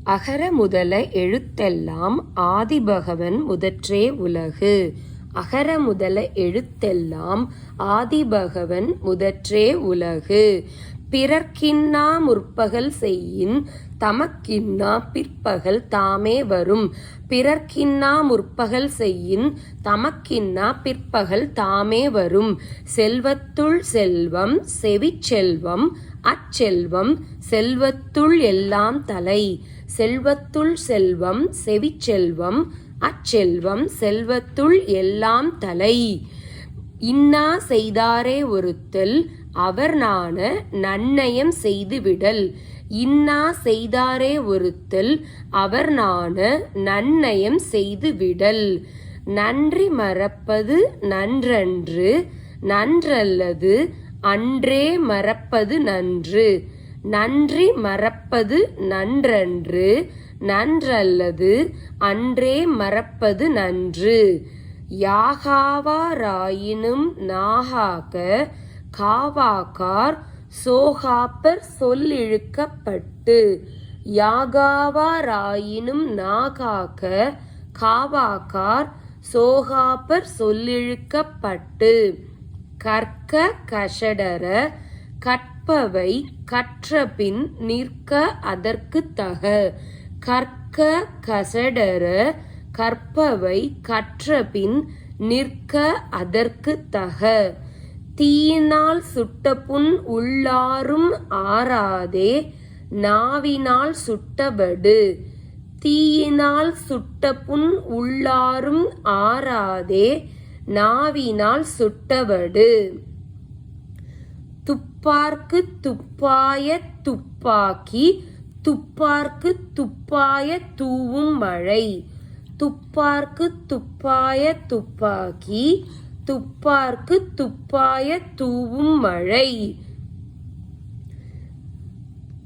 அகர முதல எழுத்தெல்லாம் ஆதிபகவன் முதற்றே உலகு. அகர முதல எழுத்தெல்லாம் ஆதிபகவன் முதற்றே உலகு. பிறர்க்கின்னா முற்பகல் செய்யின் தமக்கின்னா பிற்பகல் தாமே வரும். பிறர்க்கின்னா முற்பகல் செய்யின் தமக்கின்னா பிற்பகல் தாமே வரும். செல்வத்துள் செல்வம் செவிச்செல்வம் அச்செல்வம் செல்வத்துள் எல்லாம் தலை. செல்வத்துள் செல்வம் செவிச்செல்வம் அச்செல்வம் செல்வத்துள் எல்லாம் தலை. இன்னா செய்தாரே ஒருத்தல் அவர் நாண நன்னயம் செய்துவிடல். இன்னா செய்தாரே ஒருத்தல் அவர் நாண நன்னயம் செய்துவிடல். நன்றி மறப்பது நன்றன்று நன்றல்லது அன்றே மறப்பது நன்று. நன்றி மறப்பது நன்றன்று நன்றல்லது அன்றே மறப்பது நன்று. யாகாவாராயினும் நாகாக்க காவாக்கார் சோகாப்பர் சொல்லிழுக்கப்பட்டு. யாகாவாராயினும் நாகாக்க காவாக்கார் சோகாப்பர் சொல்லிழுக்கப்பட்டு. கற்க கஷடர கற்பவை கற்றபின் நிற்க அதற்கு தக. கற்க கசடர கற்பவை கற்றபின் நிற்க அதற்கு தக. தீயினால் சுட்டபுண் உள்ளாரும் ஆறாதே நாவினால் சுட்டவடு. தீயினால் சுட்டபுண் உள்ளாரும் ஆறாதே நாவினால் சுட்டவடு. துப்பார்க்கு துப்பாய துப்பாக்கி துப்பார்க்கு துப்பாய தூவும் மழை. துப்பார்க்கு துப்பாய துப்பாக்கி துப்பார்க்கு துப்பாய தூவும் மழை.